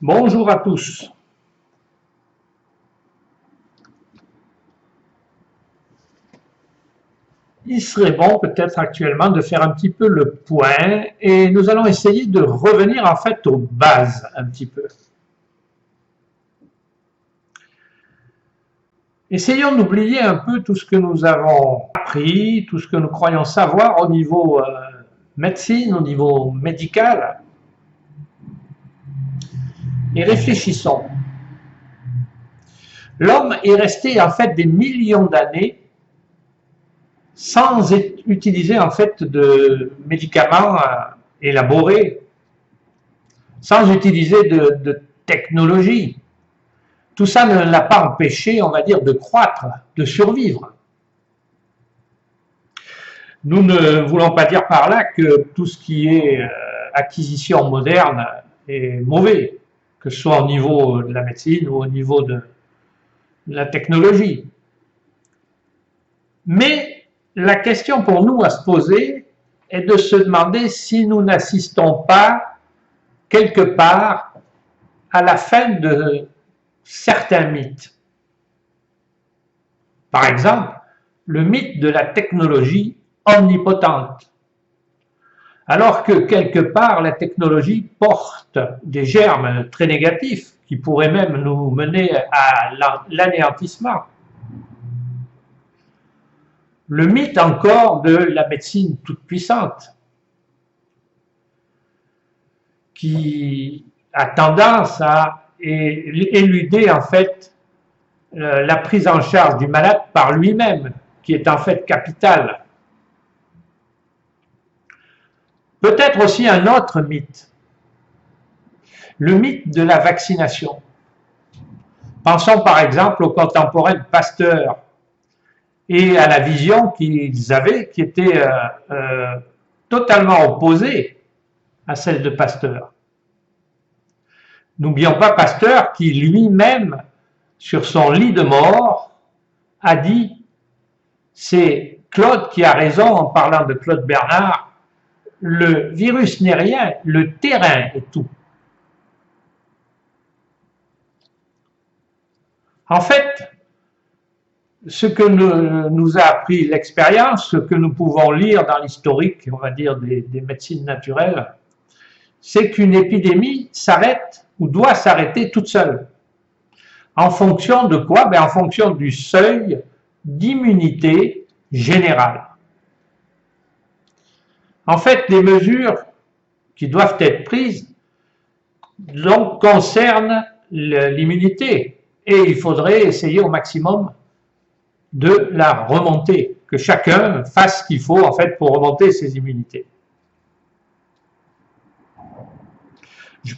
Bonjour à tous. Il serait bon peut-être actuellement de faire un petit peu le point et nous allons essayer de revenir en fait aux bases un petit peu. Essayons d'oublier un peu tout ce que nous avons appris, tout ce que nous croyons savoir au niveau médecine, au niveau médical et réfléchissons. L'homme est resté en fait des millions d'années sans utiliser en fait de médicaments élaborés, sans utiliser de technologie. Tout ça ne l'a pas empêché, on va dire, de croître, de survivre. Nous ne voulons pas dire par là que tout ce qui est acquisition moderne est mauvais, que ce soit au niveau de la médecine ou au niveau de la technologie. Mais la question pour nous à se poser est de se demander si nous n'assistons pas quelque part à la fin de certains mythes. Par exemple, le mythe de la technologie omnipotente. Alors que quelque part, la technologie porte des germes très négatifs qui pourraient même nous mener à l'anéantissement. Le mythe encore de la médecine toute puissante, qui a tendance à éluder en fait la prise en charge du malade par lui-même, qui est en fait capitale. Peut-être aussi un autre mythe, le mythe de la vaccination. Pensons par exemple aux contemporains de Pasteur et à la vision qu'ils avaient, qui était totalement opposée à celle de Pasteur. N'oublions pas Pasteur qui lui-même, sur son lit de mort, a dit « c'est Claude qui a raison en parlant de Claude Bernard, le virus n'est rien, le terrain est tout ». En fait, ce que nous a appris l'expérience, ce que nous pouvons lire dans l'historique, on va dire, des médecines naturelles, c'est qu'une épidémie s'arrête ou doit s'arrêter toute seule. En fonction de quoi? En fonction du seuil d'immunité générale. En fait, les mesures qui doivent être prises donc, concernent l'immunité et il faudrait essayer au maximum de la remonter, que chacun fasse ce qu'il faut en fait pour remonter ses immunités.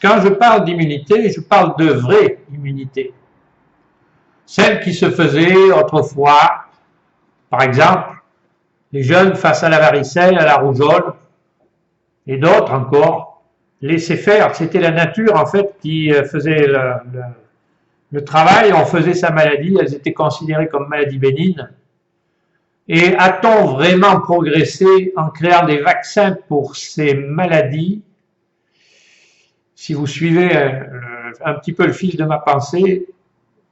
Quand je parle d'immunité, je parle de vraie immunité. Celle qui se faisait autrefois, par exemple, les jeunes face à la varicelle, à la rougeole, et d'autres encore, laisser faire. C'était la nature en fait qui faisait le travail, on faisait sa maladie, elles étaient considérées comme maladies bénignes. Et a-t-on vraiment progressé en créant des vaccins pour ces maladies? Si vous suivez un petit peu le fil de ma pensée,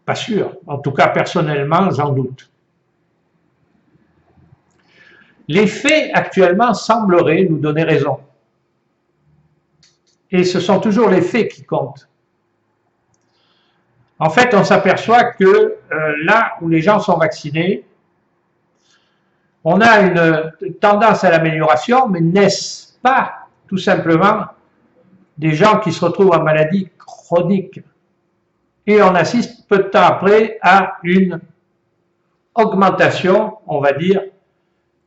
pas sûr. En tout cas, personnellement, j'en doute. Les faits actuellement sembleraient nous donner raison. Et ce sont toujours les faits qui comptent. En fait, on s'aperçoit que là où les gens sont vaccinés, on a une tendance à l'amélioration, mais n'est-ce pas tout simplement des gens qui se retrouvent en maladie chronique? Et on assiste peu de temps après à une augmentation, on va dire,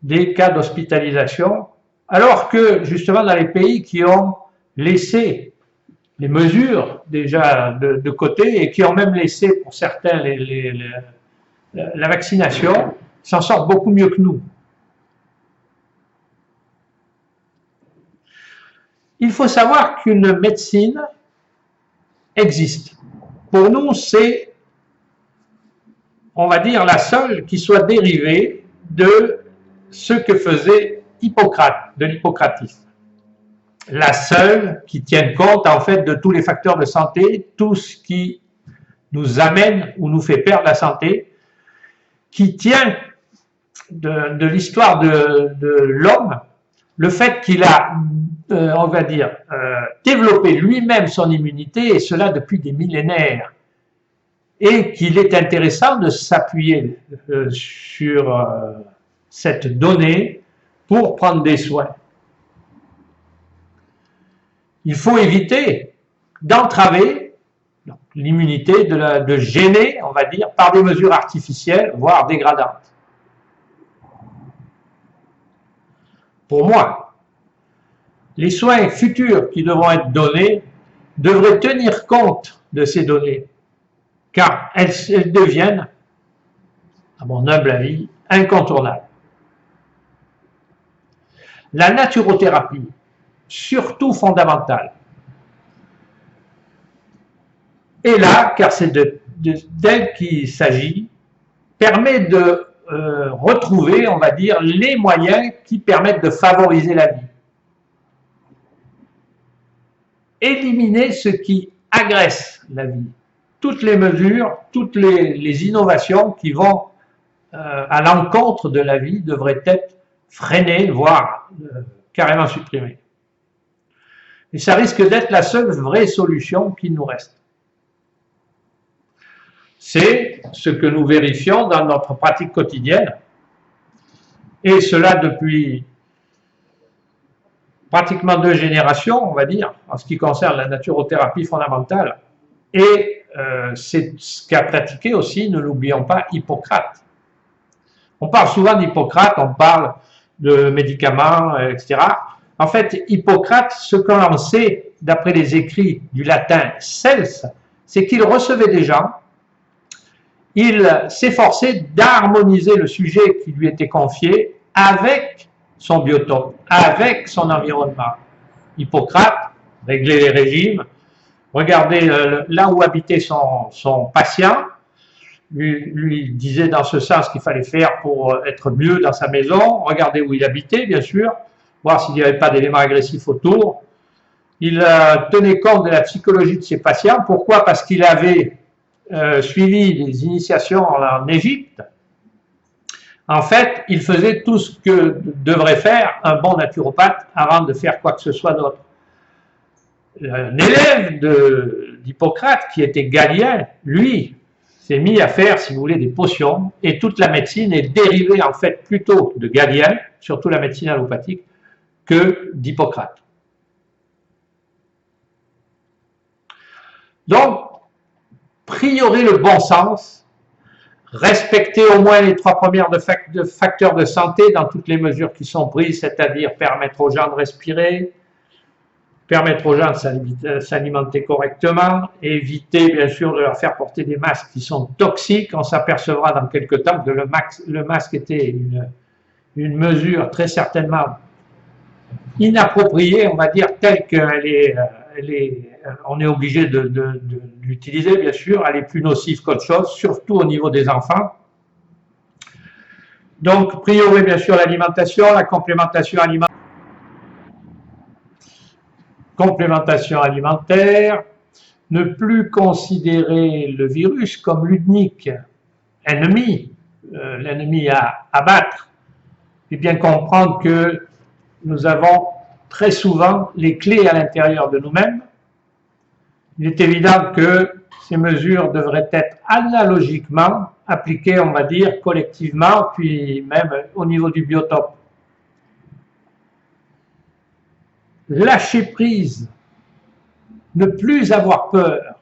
des cas d'hospitalisation, alors que justement dans les pays qui ont laissé les mesures déjà de côté et qui ont même laissé pour certains la vaccination, s'en sortent beaucoup mieux que nous. Il faut savoir qu'une médecine existe. Pour nous, c'est, on va dire, la seule qui soit dérivée de ce que faisait Hippocrate, de l'hippocratisme. la seule qui tienne compte en fait de tous les facteurs de santé, tout ce qui nous amène ou nous fait perdre la santé, qui tient de l'histoire de l'homme, le fait qu'il a, on va dire, développé lui-même son immunité, et cela depuis des millénaires, et qu'il est intéressant de s'appuyer sur cette donnée pour prendre des soins. Il faut éviter d'entraver l'immunité, de gêner, on va dire, par des mesures artificielles, voire dégradantes. Pour moi, les soins futurs qui devront être donnés devraient tenir compte de ces données, car elles deviennent, à mon humble avis, incontournables. La naturothérapie, surtout fondamentale, est là, car c'est d'elle qu'il s'agit, permet de retrouver, on va dire, les moyens qui permettent de favoriser la vie. Éliminer ce qui agresse la vie. Toutes les mesures, toutes les innovations qui vont à l'encontre de la vie devraient être freinées, voire carrément supprimées. Et ça risque d'être la seule vraie solution qui nous reste. C'est ce que nous vérifions dans notre pratique quotidienne, et cela depuis pratiquement 2 générations, on va dire, en ce qui concerne la naturothérapie fondamentale, et c'est ce qu'a pratiqué aussi, ne l'oublions pas, Hippocrate. On parle souvent d'Hippocrate, on parle de médicaments, etc. En fait, Hippocrate, ce que l'on sait, d'après les écrits du latin « cels », c'est qu'il recevait des gens, il s'efforçait d'harmoniser le sujet qui lui était confié avec son biotope, avec son environnement. Hippocrate réglait les régimes, regardait là où habitait son patient, lui disait dans ce sens qu'il fallait faire pour être mieux dans sa maison, regardait où il habitait, bien sûr, voir s'il n'y avait pas d'éléments agressifs autour. Il tenait compte de la psychologie de ses patients. Pourquoi? Parce qu'il avait suivi des initiations en Égypte. En fait, il faisait tout ce que devrait faire un bon naturopathe avant de faire quoi que ce soit d'autre. Un élève d'Hippocrate, qui était Galien, lui, s'est mis à faire, si vous voulez, des potions, et toute la médecine est dérivée en fait plutôt de Galien, surtout la médecine allopathique, que d'Hippocrate. Donc, priorer le bon sens, respecter au moins les 3 premières facteurs de santé dans toutes les mesures qui sont prises, c'est-à-dire permettre aux gens de respirer, permettre aux gens de s'alimenter correctement, éviter bien sûr de leur faire porter des masques qui sont toxiques. On s'apercevra dans quelques temps que le masque était une mesure très certainement inappropriée, on va dire, telle qu'elle on est obligé de l'utiliser, bien sûr, elle est plus nocive qu'autre chose, surtout au niveau des enfants. Donc, priorer bien sûr l'alimentation, la complémentation alimentaire, ne plus considérer le virus comme l'unique ennemi, l'ennemi à abattre, et bien comprendre que nous avons très souvent les clés à l'intérieur de nous-mêmes. Il est évident que ces mesures devraient être analogiquement appliquées, on va dire, collectivement, puis même au niveau du biotope. Lâcher prise, ne plus avoir peur,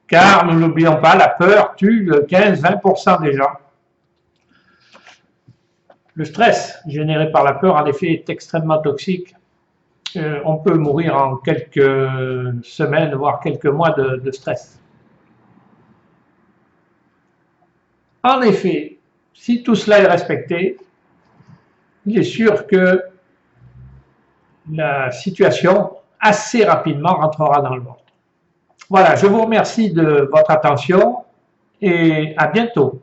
car nous n'oublions pas, la peur tue 15-20% des gens. Le stress généré par la peur, en effet, est extrêmement toxique. On peut mourir en quelques semaines, voire quelques mois de stress. En effet, si tout cela est respecté, il est sûr que la situation, assez rapidement, rentrera dans l'ordre. Voilà, je vous remercie de votre attention et à bientôt.